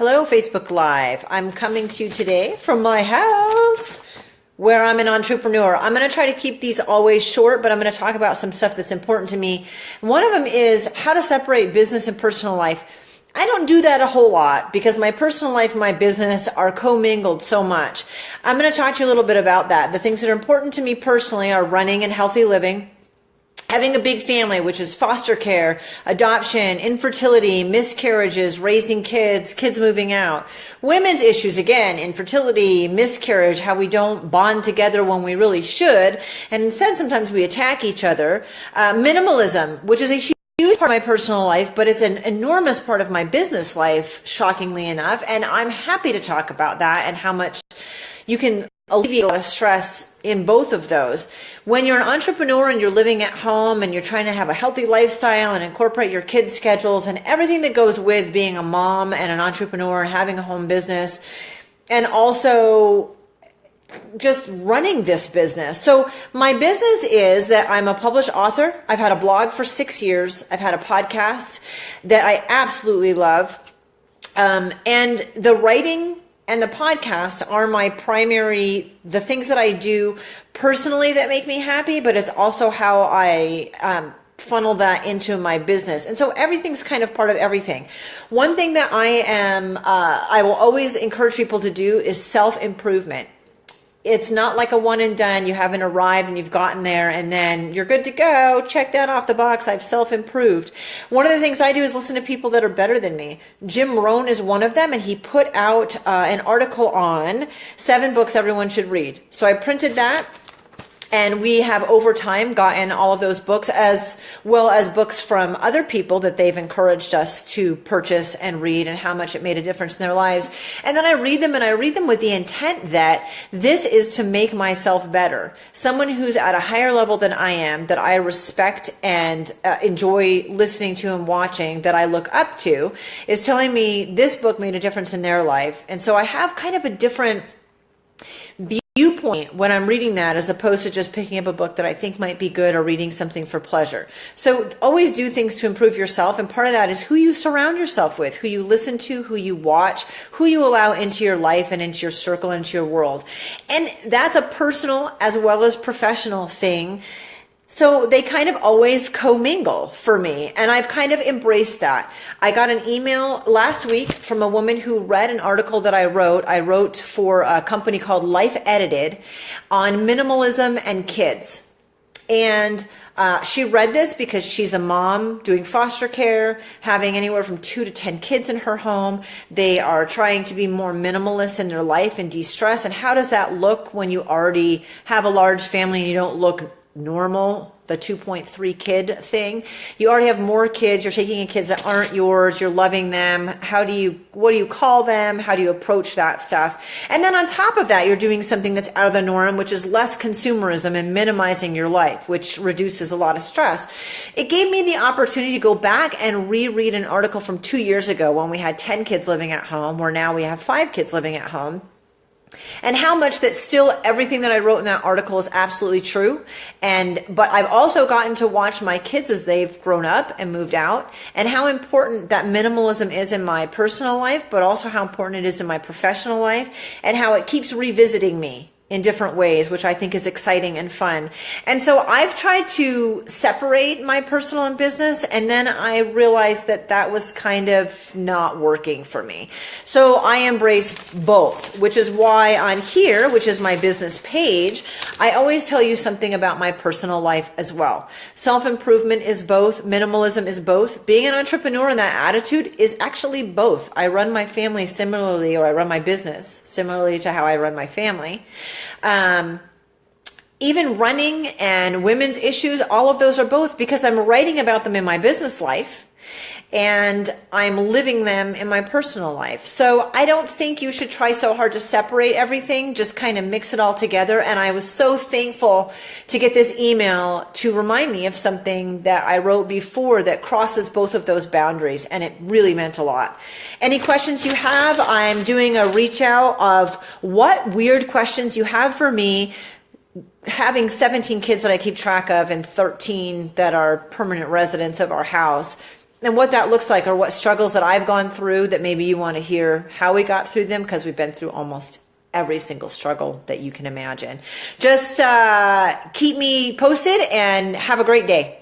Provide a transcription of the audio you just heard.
Hello, Facebook Live. I'm coming to you today from my house where I'm an entrepreneur. I'm going to try to keep these always short, but I'm going to talk about some stuff that's important to me. One of them is how to separate business and personal life. I don't do that a whole lot because my personal life and my business are commingled so much. I'm going to talk to you a little bit about that. The things that are important to me personally are running and healthy living, having a big family, which is foster care, adoption, infertility, miscarriages, raising kids, kids moving out. Women's issues, again, infertility, miscarriage, how we don't bond together when we really should. And instead, sometimes we attack each other. Minimalism, which is a huge part of my personal life, but it's an enormous part of my business life, shockingly enough. And I'm happy to talk about that and how much you can alleviate a lot of stress in both of those. When you're an entrepreneur and you're living at home and you're trying to have a healthy lifestyle and incorporate your kids' schedules and everything that goes with being a mom and an entrepreneur and having a home business, and also just running this business. So my business is that I'm a published author. I've had a blog for 6 years. I've had a podcast that I absolutely love. And the writing and the podcasts are my primary, the things that I do personally that make me happy, but it's also how I funnel that into my business. And so everything's kind of part of everything. One thing that I will always encourage people to do is self-improvement. It's not like a one and done. You haven't arrived and you've gotten there and then you're good to go. Check that off the box. I've self-improved. One of the things I do is listen to people that are better than me. Jim Rohn is one of them, and he put out an article on 7 books everyone should read. So I printed that. And we have over time gotten all of those books as well as books from other people that they've encouraged us to purchase and read and how much it made a difference in their lives. And then I read them, and I read them with the intent that this is to make myself better. Someone who's at a higher level than I am, that I respect and enjoy listening to and watching, that I look up to, is telling me this book made a difference in their life. And so I have kind of a different viewpoint when I'm reading that as opposed to just picking up a book that I think might be good or reading something for pleasure. So always do things to improve yourself, and part of that is who you surround yourself with, who you listen to, who you watch, who you allow into your life and into your circle, into your world. And that's a personal as well as professional thing. So they kind of always commingle for me, and I've kind of embraced that. I got an email last week from a woman who read an article that I wrote. I wrote for a company called Life Edited on minimalism and kids. And she read this because she's a mom doing foster care, having anywhere from 2 to 10 kids in her home. They are trying to be more minimalist in their life and de-stress. And how does that look when you already have a large family and you don't look normal, the 2.3 kid thing? You already have more kids. You're taking in kids that aren't yours. You're loving them. What do you call them? How do you approach that stuff? And then on top of that, you're doing something that's out of the norm, which is less consumerism and minimizing your life, which reduces a lot of stress. It gave me the opportunity to go back and reread an article from 2 years ago when we had 10 kids living at home, where now we have 5 kids living at home. And how much that still everything that I wrote in that article is absolutely true. But I've also gotten to watch my kids as they've grown up and moved out, and how important that minimalism is in my personal life, but also how important it is in my professional life, and how it keeps revisiting me in different ways, which I think is exciting and fun. And so I've tried to separate my personal and business, and then I realized that that was kind of not working for me. So I embrace both, which is why on here, which is my business page, I always tell you something about my personal life as well. Self-improvement is both. Minimalism is both. Being an entrepreneur and that attitude is actually both. I run my family similarly, or I run my business similarly to how I run my family. Even running and women's issues, all of those are both, because I'm writing about them in my business life and I'm living them in my personal life. So I don't think you should try so hard to separate everything, just kind of mix it all together. And I was so thankful to get this email to remind me of something that I wrote before that crosses both of those boundaries, and it really meant a lot. Any questions you have, I'm doing a reach out of what weird questions you have for me, having 17 kids that I keep track of and 13 that are permanent residents of our house. and what that looks like, or what struggles that I've gone through that maybe you want to hear how we got through them, because we've been through almost every single struggle that you can imagine. Just keep me posted and have a great day.